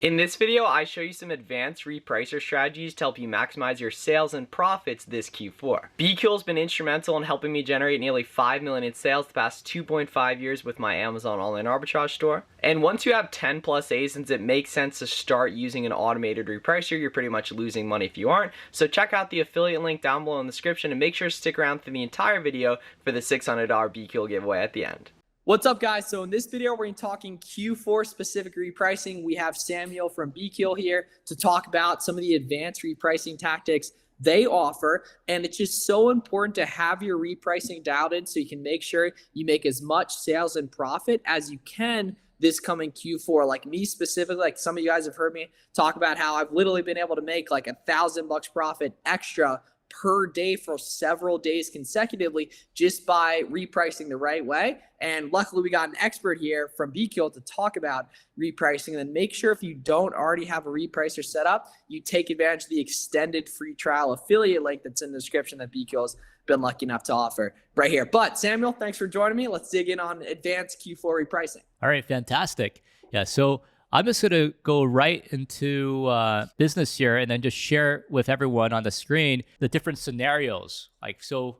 In this video, I show you some advanced repricer strategies to help you maximize your sales and profits this Q4. Bqool has been instrumental in helping me generate nearly $5 million in sales the past 2.5 years with my Amazon online arbitrage store. And once you have 10 plus ASINs, it makes sense to start using an automated repricer. You're pretty much losing money if you aren't. So check out the affiliate link down below in the description and make sure to stick around for the entire video for the $600 Bqool giveaway at the end. What's up, guys? So in this video, we're going to be talking Q4 specific repricing. We have Samuel from Bqool here to talk about some of the advanced repricing tactics they offer. And it's just so important to have your repricing dialed in so you can make sure you make as much sales and profit as you can this coming Q4. Like me specifically, like some of you guys have heard me talk about how I've literally been able to make like $1,000 profit extra per day for several days consecutively just by repricing the right way. And luckily we got an expert here from Bqool to talk about repricing. And then make sure if you don't already have a repricer set up, you take advantage of the extended free trial affiliate link that's in the description that Bqool's been lucky enough to offer right here. But Samuel, thanks for joining me. Let's dig in on advanced Q4 repricing. All right, fantastic. Yeah, so I'm just going to go right into business here and then just share with everyone on the screen the different scenarios. So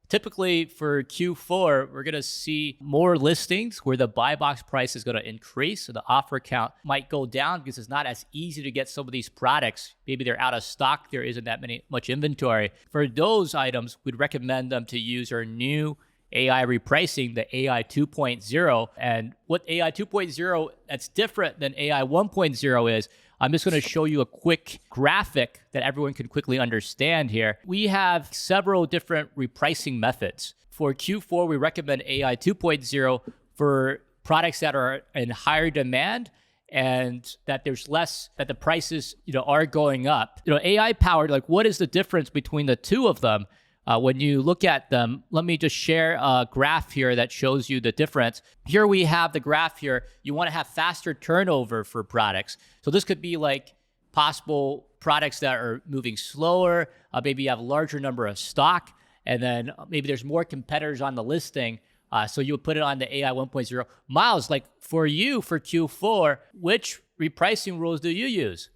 typically for Q4, we're going to see more listings where the buy box price is going to increase. So the offer count might go down because it's not as easy to get some of these products. Maybe they're out of stock. There isn't that much inventory. For those items, we'd recommend them to use our new AI repricing, the AI 2.0. And what AI 2.0 that's different than AI 1.0 is, I'm just going to show you a quick graphic that everyone can quickly understand here. We have several different repricing methods. For Q4, we recommend AI 2.0 for products that are in higher demand and that there's less, that the prices are going up. AI powered, like what is the difference between the two of them? When you look at them, let me just share a graph here that shows you the difference. Here we have the graph here. You want to have faster turnover for products. So this could be like possible products that are moving slower. Maybe you have a larger number of stock, and then maybe there's more competitors on the listing. So you would put it on the AI 1.0. Miles, like for you, for Q4, which repricing rules do you use?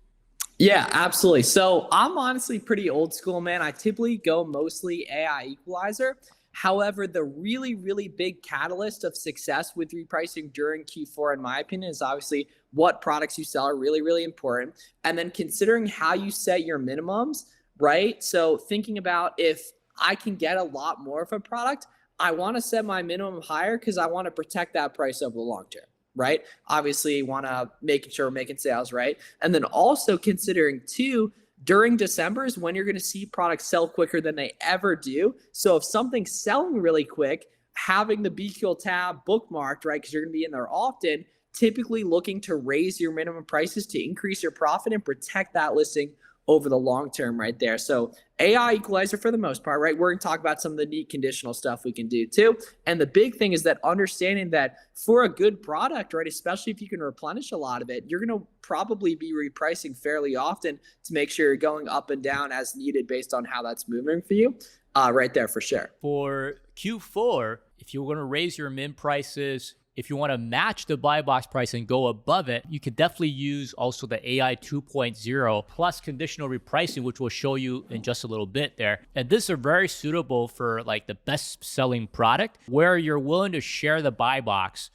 Yeah, absolutely. So I'm honestly pretty old school, man. I typically go mostly AI Equalizer. However, the really, really big catalyst of success with repricing during Q4, in my opinion, is obviously what products you sell are really, really important. And then considering how you set your minimums, right? So thinking about if I can get a lot more of a product, I want to set my minimum higher because I want to protect that price over the long term. Right? Obviously, want to make sure we're making sales, right? And then also considering too, during December is when you're going to see products sell quicker than they ever do. So if something's selling really quick, having the Bqool tab bookmarked, right? Because you're going to be in there often, typically looking to raise your minimum prices to increase your profit and protect that listing over the long term right there. So AI Equalizer for the most part, right? We're going to talk about some of the neat conditional stuff we can do too. And the big thing is that understanding that for a good product, right, especially if you can replenish a lot of it, you're going to probably be repricing fairly often to make sure you're going up and down as needed based on how that's moving for you right there for sure. For Q4, if you're going to raise your min prices, if you want to match the buy box price and go above it, you could definitely use also the AI 2.0 plus conditional repricing, which we'll show you in just a little bit there. And this are very suitable for like the best selling product where you're willing to share the buy box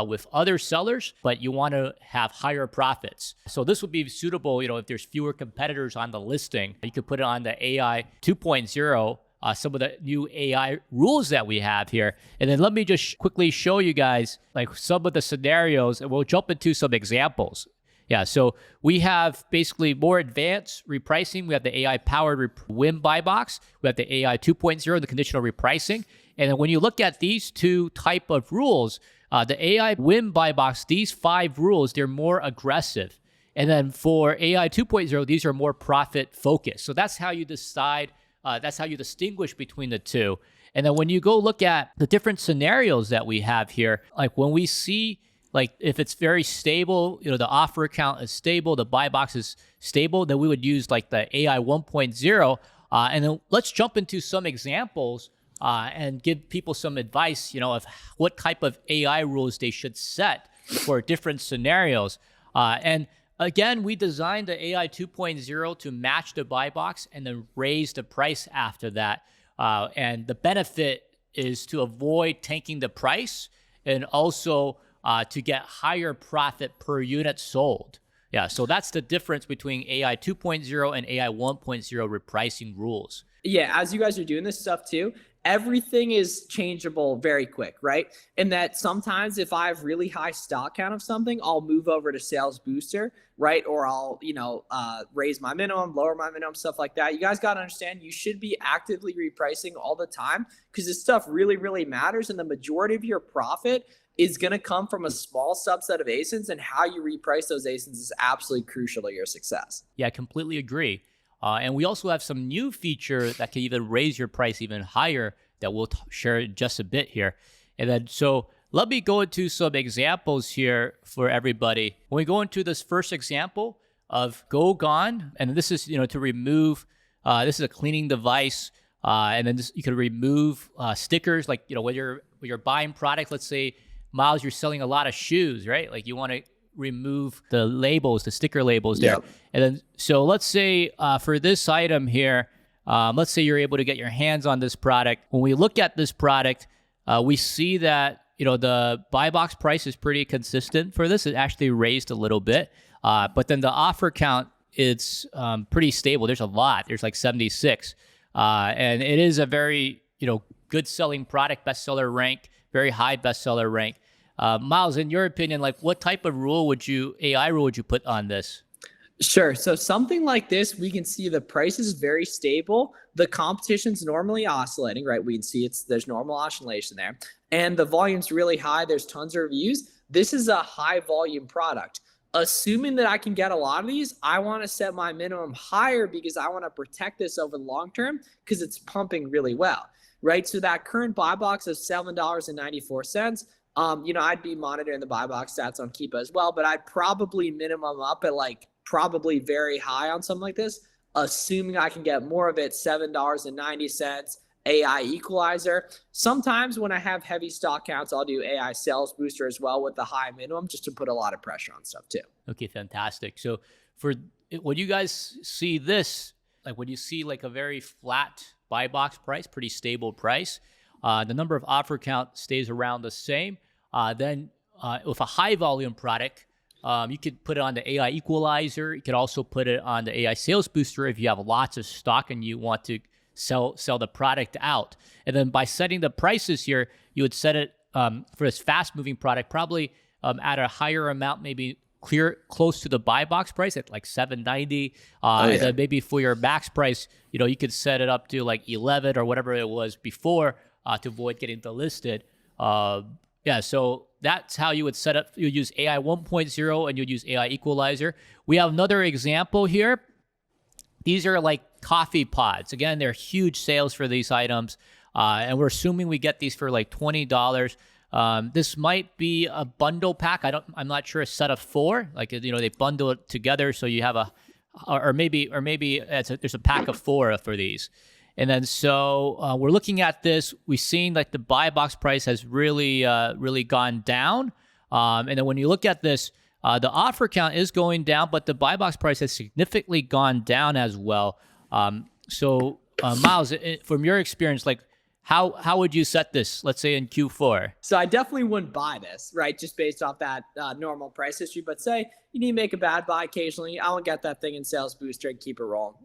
with other sellers, but you want to have higher profits. So this would be suitable, if there's fewer competitors on the listing. You could put it on the AI 2.0, some of the new AI rules that we have here. And then let me just quickly show you guys like some of the scenarios, and we'll jump into some examples. Yeah, so we have basically more advanced repricing. We have the AI powered win buy box. We have the AI 2.0, the conditional repricing. And then when you look at these two type of rules, the AI win buy box, these 5 rules, they're more aggressive. And then for AI 2.0, these are more profit focused. So that's how you decide. That's how you distinguish between the two. And then when you go look at the different scenarios that we have here, like when we see, like if it's very stable, the offer account is stable, the buy box is stable, then we would use like the AI 1.0. And then let's jump into some examples and give people some advice, of what type of AI rules they should set for different scenarios. And again, we designed the AI 2.0 to match the buy box and then raise the price after that. And the benefit is to avoid tanking the price and also to get higher profit per unit sold. Yeah, so that's the difference between AI 2.0 and AI 1.0 repricing rules. Yeah, as you guys are doing this stuff too, everything is changeable very quick, right? And that sometimes if I have really high stock count of something, I'll move over to sales booster, right? Or I'll, raise my minimum, lower my minimum, stuff like that. You guys got to understand you should be actively repricing all the time because this stuff really, really matters. And the majority of your profit is going to come from a small subset of ASINs, and how you reprice those ASINs is absolutely crucial to your success. Yeah, I completely agree. And we also have some new feature that can even raise your price even higher that we'll share in just a bit here. And then, so let me go into some examples here for everybody. When we go into this first example of Go Gone, and this is, to remove, this is a cleaning device. And then you can remove stickers, like, when you're buying product, let's say, Miles, you're selling a lot of shoes, right? Like you want to remove the labels, the sticker labels there. Yep. And then, so let's say for this item here, let's say you're able to get your hands on this product. When we look at this product, we see that, the buy box price is pretty consistent for this. It actually raised a little bit. But then the offer count, it's pretty stable. There's a lot. There's like 76. And it is a very, good selling product, bestseller rank, very high bestseller rank. Miles, in your opinion, like what type of AI rule would you put on this? Sure. So something like this, we can see the price is very stable. The competition's normally oscillating, right? We can see there's normal oscillation there. And the volume's really high. There's tons of reviews. This is a high volume product. Assuming that I can get a lot of these, I want to set my minimum higher because I want to protect this over the long term because it's pumping really well, right? So that current buy box of $7.94, I'd be monitoring the buy box stats on Keepa as well, but I'd probably minimum up at probably very high on something like this, assuming I can get more of it, $7.90, AI Equalizer. Sometimes when I have heavy stock counts, I'll do AI Sales Booster as well with the high minimum just to put a lot of pressure on stuff too. Okay, fantastic. So when you guys see this, like when you see like a very flat buy box price, pretty stable price, the number of offer count stays around the same. Then with a high volume product, you could put it on the AI Equalizer. You could also put it on the AI Sales Booster if you have lots of stock and you want to sell the product out. And then by setting the prices here, you would set it for this fast moving product, probably at a higher amount, maybe close to the buy box price at like $7.90. And then maybe for your max price, you could set it up to like 11 or whatever it was before to avoid getting delisted. So that's how you would set up. You use AI 1.0 and you use AI Equalizer. We have another example here. These are like coffee pods. Again, they're huge sales for these items. And we're assuming we get these for like $20. This might be a bundle pack. I'm not sure, a set of 4. Like, they bundle it together. So you have or maybe there's a pack of 4 for these. And then so we're looking at this. We've seen like the buy box price has really gone down. And then when you look at this, the offer count is going down, but the buy box price has significantly gone down as well. So Miles, from your experience, like how would you set this, let's say in Q4? So I definitely wouldn't buy this, right? Just based off that normal price history. But say you need to make a bad buy occasionally, I will get that thing in Sales Booster and keep it rolling.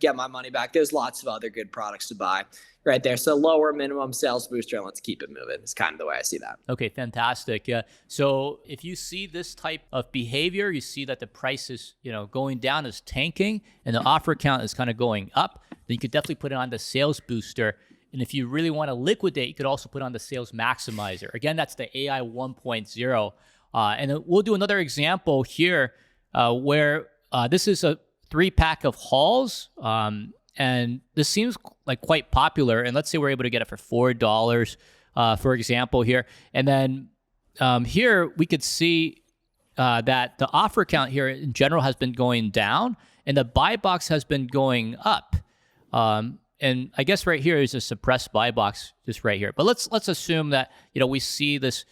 Get my money back. There's lots of other good products to buy right there. So lower minimum Sales Booster and let's keep it moving. It's kind of the way I see that. Okay, fantastic. Yeah. So if you see this type of behavior, you see that the price is, going down, is tanking, and the offer count is kind of going up, then you could definitely put it on the Sales Booster. And if you really want to liquidate, you could also put on the Sales Maximizer. Again, that's the AI 1.0. And then we'll do another example here where this is a 3-pack of hauls. And this seems like quite popular. And let's say we're able to get it for $4, for example, here. And then here we could see that the offer count here in general has been going down and the buy box has been going up. And I guess right here is a suppressed buy box just right here. But let's assume that, we see this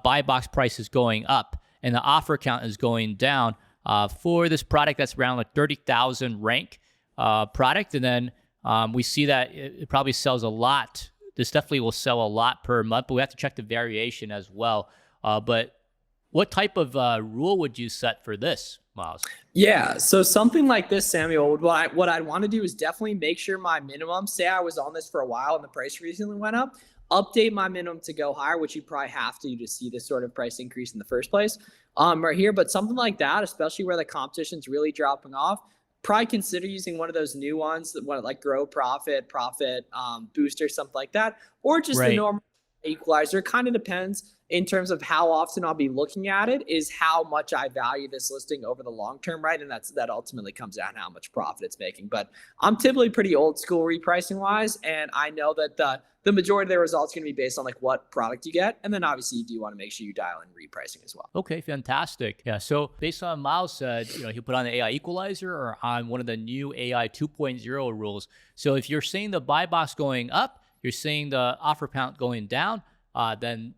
buy box price is going up and the offer count is going down. for this product that's around like 30,000 rank product. And then we see that it probably sells a lot. This definitely will sell a lot per month, but we have to check the variation as well. But what type of rule would you set for this, Miles? Yeah, so something like this, Samuel, what I'd want to do is definitely make sure my minimum, say I was on this for a while and the price recently went up, update my minimum to go higher, which you probably have to see this sort of price increase in the first place right here. But something like that, especially where the competition's really dropping off, probably consider using one of those new ones that like Grow Profit Booster, something like that, or just the normal Equalizer. Kind of depends in terms of how often I'll be looking at it, is how much I value this listing over the long term, right? And that ultimately comes down to how much profit it's making. But I'm typically pretty old school repricing wise, and I know that the majority of the results are going to be based on like what product you get, and then obviously you do want to make sure you dial in repricing as well. Okay, fantastic. Yeah, so based on Miles said, he put on the AI Equalizer or on one of the new AI 2.0 rules. So if you're seeing the buy box going up, you're seeing the offer count going down, then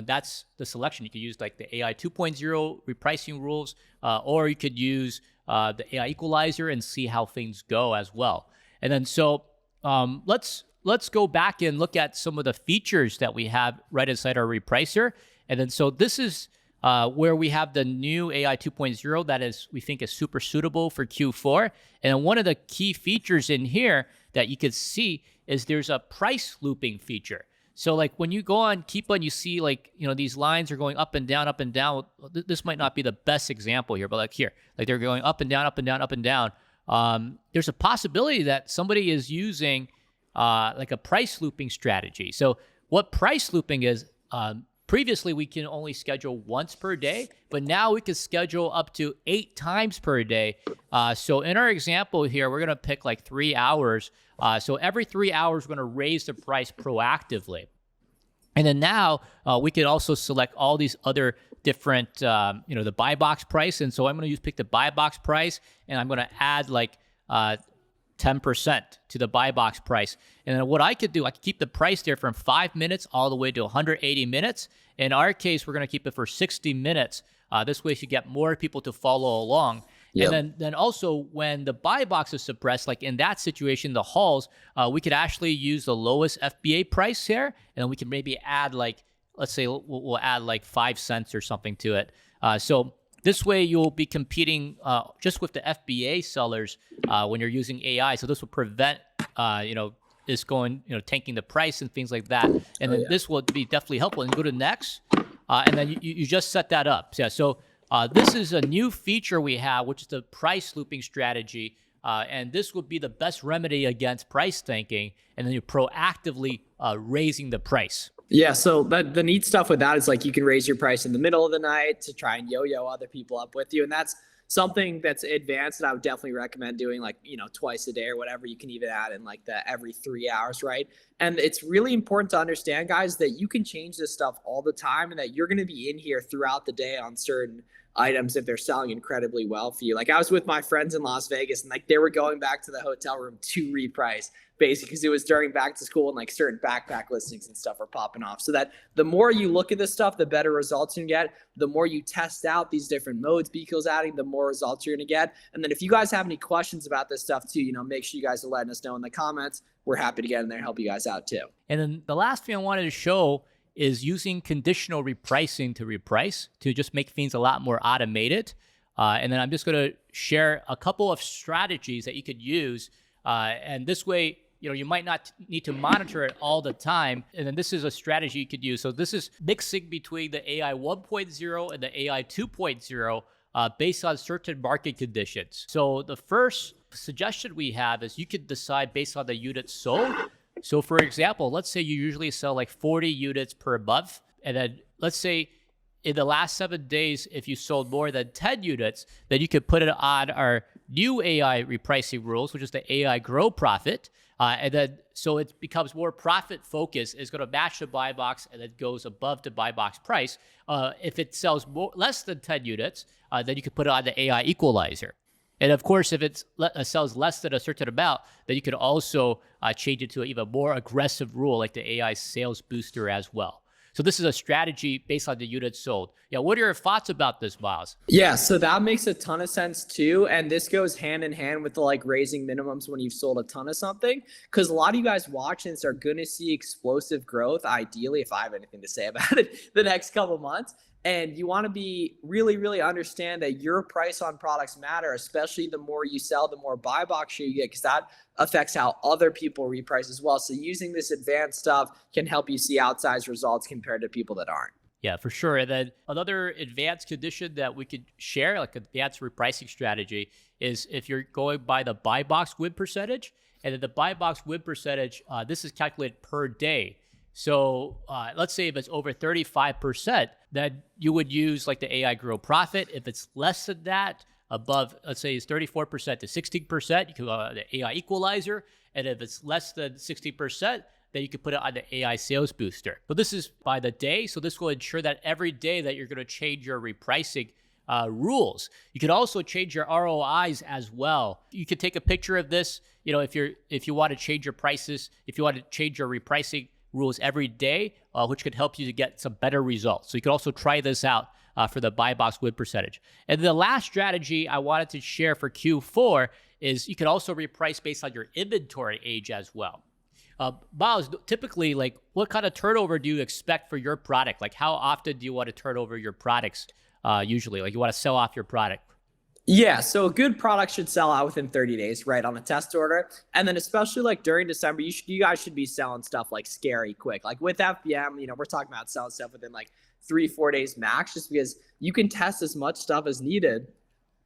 that's the selection. You could use like the AI 2.0 repricing rules, or you could use the AI Equalizer and see how things go as well. And then so let's go back and look at some of the features that we have right inside our repricer. And then so this is where we have the new AI 2.0 that we think is super suitable for Q4. And one of the key features in here that you could see is there's a price looping feature. So like when you go on Keepa, you see like, these lines are going up and down, up and down. This might not be the best example here, but like here, like they're going up and down, up and down, up and down. There's a possibility that somebody is using like a price looping strategy. So what price looping is, previously we can only schedule once per day, but now we can schedule up to 8 times per day. So in our example here, we're going to pick like 3 hours. So every 3 hours, we're going to raise the price proactively. And then now we could also select all these other different, the buy box price. And so I'm going to pick the buy box price, and I'm going to add like 10% to the buy box price. And then what I could do, I could keep the price there from 5 minutes all the way to 180 minutes. In our case, we're going to keep it for 60 minutes. This way, you get more people to follow along. Yep. And then also when the buy box is suppressed, like in that situation, the halls, we could actually use the lowest FBA price here, and then we can maybe add like, let's say we'll add like 5 cents or something to it. So this way you'll be competing just with the FBA sellers when you're using AI. So this will prevent, this going, tanking the price and things like that. And then this will be definitely helpful. And go to next, and then you just set that up. Yeah. So this is a new feature we have, which is the price looping strategy. And this would be the best remedy against price tanking. And then you're proactively raising the price. Yeah, so the neat stuff with that is like you can raise your price in the middle of the night to try and yo-yo other people up with you. And that's something that's advanced that I would definitely recommend doing like, twice a day or whatever. You can even add in like the every 3 hours, right? And it's really important to understand, guys, that you can change this stuff all the time and that you're going to be in here throughout the day on certain items if they're selling incredibly well for you. Like I was with my friends in Las Vegas and like they were going back to the hotel room to reprice basically because it was during back to school and like certain backpack listings and stuff are popping off. So that the more you look at this stuff, the better results you get. The more you test out these different modes Bqool's adding, the more results you're going to get. And then if you guys have any questions about this stuff too, make sure you guys are letting us know in the comments. We're happy to get in there and help you guys out too. And then the last thing I wanted to show is using conditional repricing to reprice to just make things a lot more automated. And then I'm just going to share a couple of strategies that you could use. And this way, you might not need to monitor it all the time. And then this is a strategy you could use. So this is mixing between the AI 1.0 and the AI 2.0 based on certain market conditions. So the first suggestion we have is you could decide based on the units sold. So for example, let's say you usually sell like 40 units per month. And then let's say in the last 7 days, if you sold more than 10 units, then you could put it on our new AI repricing rules, which is the AI Grow Profit. And then so it becomes more profit focused. It's going to match the buy box and then goes above the buy box price. If it sells less than 10 units, then you could put it on the AI Equalizer. And of course, if it sells less than a certain amount, then you could also change it to an even more aggressive rule like the AI Sales Booster as well. So this is a strategy based on the units sold. Yeah, what are your thoughts about this, Miles? Yeah, so that makes a ton of sense too. And this goes hand in hand with the like raising minimums when you've sold a ton of something. Because a lot of you guys watching this are going to see explosive growth, ideally, if I have anything to say about it, the next couple months. And you want to be really understand that your price on products matter, especially the more you sell, the more buy box share you get, because that affects how other people reprice as well. So using this advanced stuff can help you see outsized results compared to people that aren't. Yeah, for sure. And then another advanced condition that we could share, like advanced repricing strategy, is if you're going by the buy box win percentage, and then the buy box win percentage, this is calculated per day. So let's say if it's over 35%, then you would use like the AI grow profit. If it's less than that, above, let's say it's 34% to 16%, you can go on the AI Equalizer. And if it's less than 60%, then you can put it on the AI sales booster. But this is by the day. So this will ensure that every day that you're going to change your repricing rules. You can also change your ROIs as well. You can take a picture of this. You know, if you want to change your prices, if you want to change your repricing rules every day, which could help you to get some better results. So you can also try this out for the buy box win percentage. And the last strategy I wanted to share for Q4 is you can also reprice based on your inventory age as well. Miles, typically, like, what kind of turnover do you expect for your product? Like, how often do you want to turn over your products usually? Like, you want to sell off your product? Yeah, so a good product should sell out within 30 days, right, on a test order. And then especially like during December, you guys should be selling stuff like scary quick. Like with FBM, we're talking about selling stuff within like 3-4 days max, just because you can test as much stuff as needed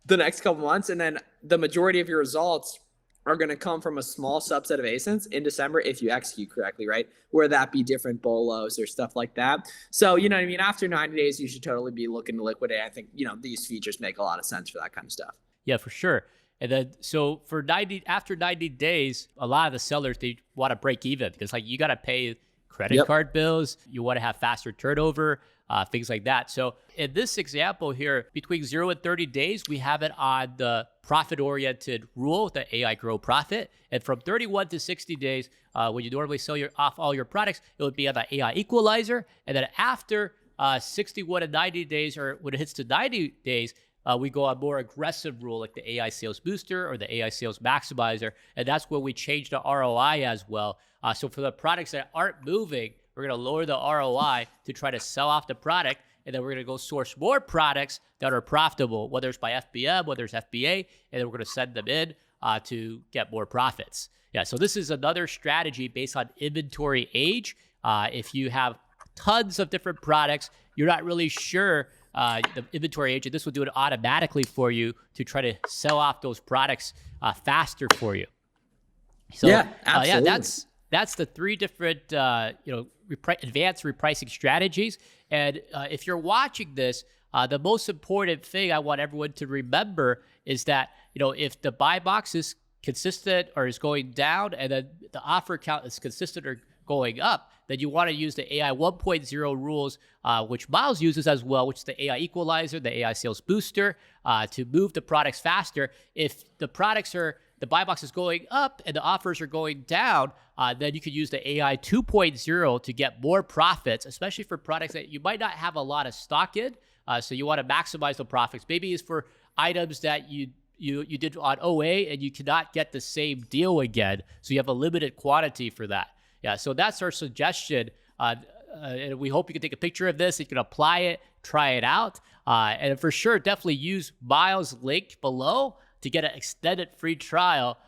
the next couple months. And then the majority of your results are going to come from a small subset of ASINs in December if you execute correctly, right? Where that be different bolos or stuff like that. So, you know what I mean? After 90 days, you should totally be looking to liquidate. I think, these features make a lot of sense for that kind of stuff. Yeah, for sure. And then, so after 90 days, a lot of the sellers, they want to break even because like you got to pay credit card bills. You want to have faster turnover, things like that. So in this example here, between 0 and 30 days, we have it on the profit-oriented rule, the AI grow profit. And from 31 to 60 days, when you normally sell off all your products, it would be on the AI Equalizer. And then after 61 to 90 days, or when it hits to 90 days, we go on more aggressive rule like the AI Sales Booster or the AI Sales Maximizer. And that's when we change the ROI as well. So for the products that aren't moving, we're going to lower the ROI to try to sell off the product. And then we're going to go source more products that are profitable, whether it's by FBM, whether it's FBA, and then we're going to send them in to get more profits. Yeah, so this is another strategy based on inventory age. If you have tons of different products, you're not really sure the inventory age, and this will do it automatically for you to try to sell off those products faster for you. So, yeah, absolutely. That's the three different, advanced repricing strategies. And if you're watching this, the most important thing I want everyone to remember is that, if the buy box is consistent or is going down, and then the offer count is consistent or going up, then you want to use the AI 1.0 rules, which Miles uses as well, which is the AI Equalizer, the AI Sales Booster, to move the products faster. If the buy box is going up and the offers are going down, then you could use the AI 2.0 to get more profits, especially for products that you might not have a lot of stock in. So you want to maximize the profits. Maybe it's for items that you did on OA and you cannot get the same deal again. So you have a limited quantity for that. Yeah, so that's our suggestion. And we hope you can take a picture of this. You can apply it, try it out. And for sure, definitely use Miles' link below to get an extended free trial,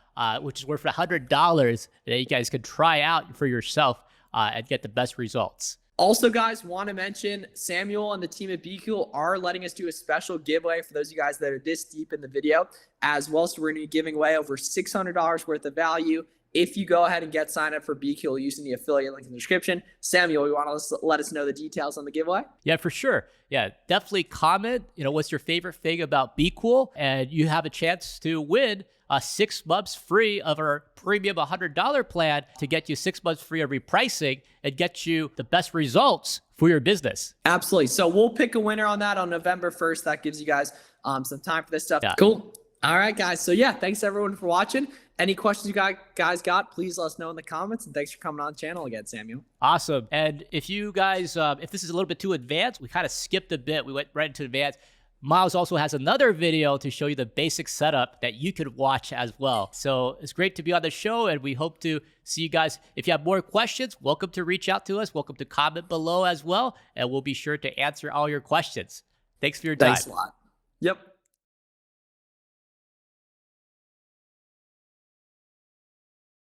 which is worth $100 that you guys can try out for yourself and get the best results. Also, guys, want to mention Samuel and the team at Bqool are letting us do a special giveaway for those of you guys that are this deep in the video as well. So we're going to be giving away over $600 worth of value if you go ahead and get signed up for Bqool using the affiliate link in the description. Samuel, you want to let us know the details on the giveaway? Yeah, for sure. Yeah, definitely comment, what's your favorite thing about Bqool, and you have a chance to win 6 months free of our premium $100 plan to get you 6 months free of repricing and get you the best results for your business. Absolutely. So we'll pick a winner on that on November 1st. That gives you guys some time for this stuff. Yeah. Cool. All right, guys. So yeah, thanks everyone for watching. Any questions you guys got, please let us know in the comments. And thanks for coming on the channel again, Samuel. Awesome. And if you guys, if this is a little bit too advanced, we kind of skipped a bit. We went right into advanced. Miles also has another video to show you the basic setup that you could watch as well. So it's great to be on the show, and we hope to see you guys. If you have more questions, welcome to reach out to us. Welcome to comment below as well, and we'll be sure to answer all your questions. Thanks for your time. Thanks a lot. Yep.